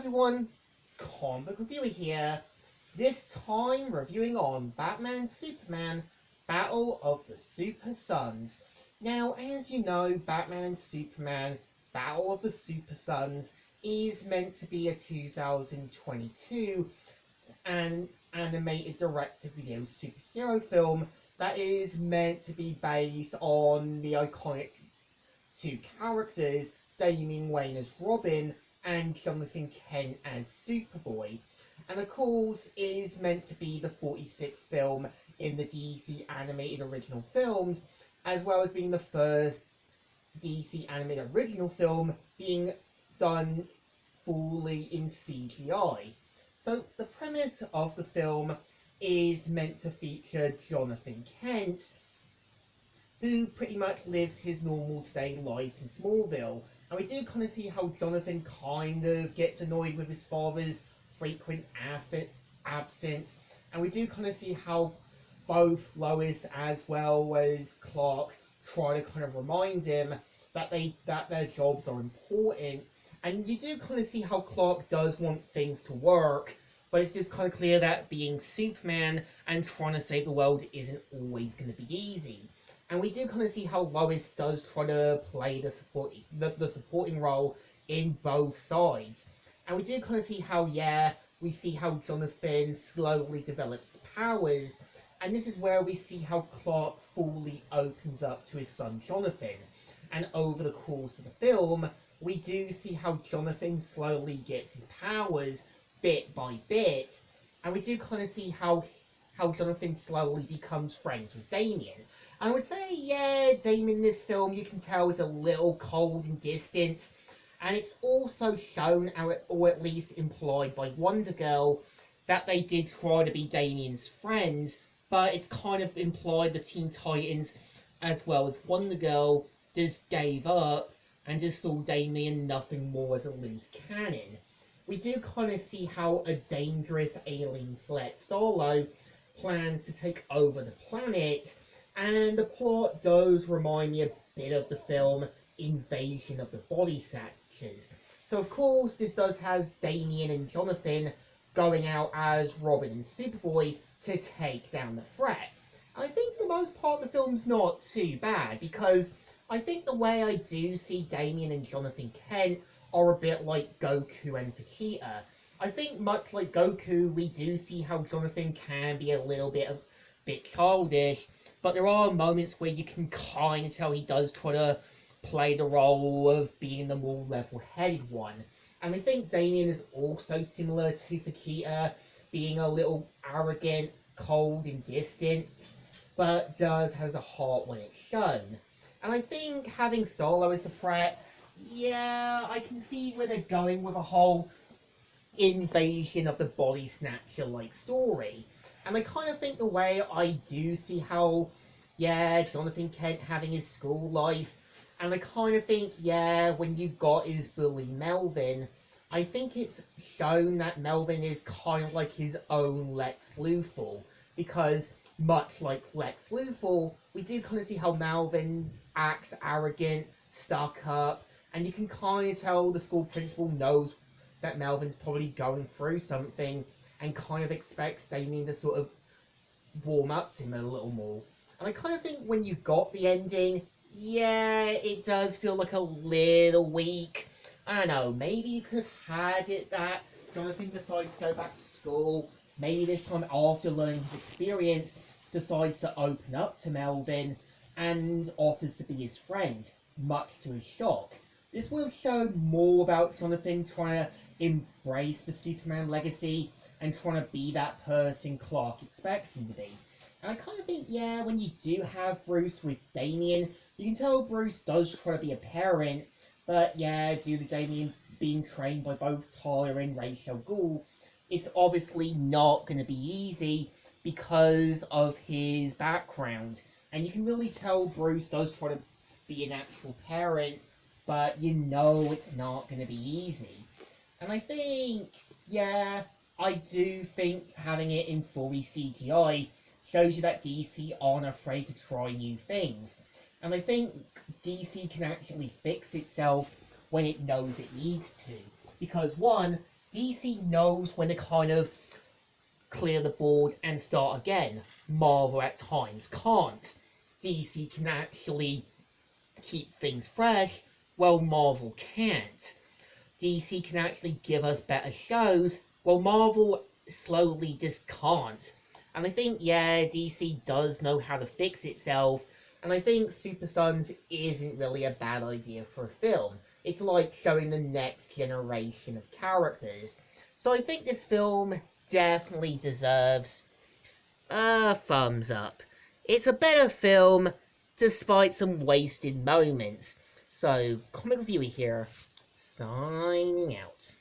everyone, Comic Book Reviewer here, this time reviewing on Batman and Superman Battle of the Super Sons. Now, as you know, Batman and Superman Battle of the Super Sons is meant to be a 2022 animated direct-to-video superhero film that is meant to be based on the iconic two characters, Damian Wayne as Robin and Jonathan Kent as Superboy. And of course, is meant to be the 46th film in the DC animated original films, as well as being the first DC animated original film being done fully in CGI. So the premise of the film is meant to feature Jonathan Kent, who pretty much lives his normal today life in Smallville. And we do kind of see how Jonathan kind of gets annoyed with his father's frequent absence. And we do kind of see how both Lois as well as Clark try to kind of remind him that their jobs are important. And you do kind of see how Clark does want things to work, but it's just kind of clear that being Superman and trying to save the world isn't always going to be easy. And we do kind of see how Lois does try to play the supporting role in both sides. And we do kind of see how, we see how Jonathan slowly develops powers. And this is where we see how Clark fully opens up to his son Jonathan. And over the course of the film, we do see how Jonathan slowly gets his powers bit by bit. And we do kind of see how Jonathan slowly becomes friends with Damian. And I would say, Damian in this film, you can tell, is a little cold and distant. And it's also shown, or at least implied by Wonder Girl, that they did try to be Damian's friends, but it's kind of implied the Teen Titans, as well as Wonder Girl, just gave up and just saw Damian nothing more as a loose cannon. We do kind of see how a dangerous alien threat, Starlo, plans to take over the planet, and the plot does remind me a bit of the film Invasion of the Body Snatchers. So of course this does has Damian and Jonathan going out as Robin and Superboy to take down the threat. And I think for the most part the film's not too bad, because I think the way I do see Damian and Jonathan Kent are a bit like Goku and Vegeta. I think much like Goku, we do see how Jonathan can be a little bit childish, but there are moments where you can kind of tell he does try to play the role of being the more level-headed one. And I think Damian is also similar to Vegeta, being a little arrogant, cold and distant, but has a heart when it's shown. And I think having Starlo as the threat, I can see where they're going with a whole Invasion of the Body Snatcher-like story. And I kind of think the way I do see how, Jonathan Kent having his school life, and I kind of think, when you got his bully Melvin, I think it's shown that Melvin is kind of like his own Lex Luthor, because much like Lex Luthor, we do kind of see how Melvin acts arrogant, stuck up, and you can kind of tell the school principal knows that Melvin's probably going through something and kind of expects Damian to sort of warm up to him a little more. And I kind of think when you got the ending, it does feel like a little weak. I don't know, maybe you could have had it that Jonathan decides to go back to school, maybe this time after learning his experience, decides to open up to Melvin and offers to be his friend, much to his shock. This will show more about Jonathan trying to embrace the Superman legacy and trying to be that person Clark expects him to be. And I kind of think, when you do have Bruce with Damian, you can tell Bruce does try to be a parent, but due to Damian being trained by both Tyler and Ra's al Ghul, it's obviously not going to be easy because of his background. And you can really tell Bruce does try to be an actual parent, but you know it's not going to be easy. And I think, I do think having it in fully CGI shows you that DC aren't afraid to try new things. And I think DC can actually fix itself when it knows it needs to. Because one, DC knows when to kind of clear the board and start again. Marvel at times can't. DC can actually keep things fresh, while Marvel can't. DC can actually give us better shows, while Marvel slowly just can't. And I think, yeah, DC does know how to fix itself, and I think Super Sons isn't really a bad idea for a film. It's like showing the next generation of characters. So I think this film definitely deserves a thumbs up. It's a better film, despite some wasted moments. So, Comic Reviewer here, signing out.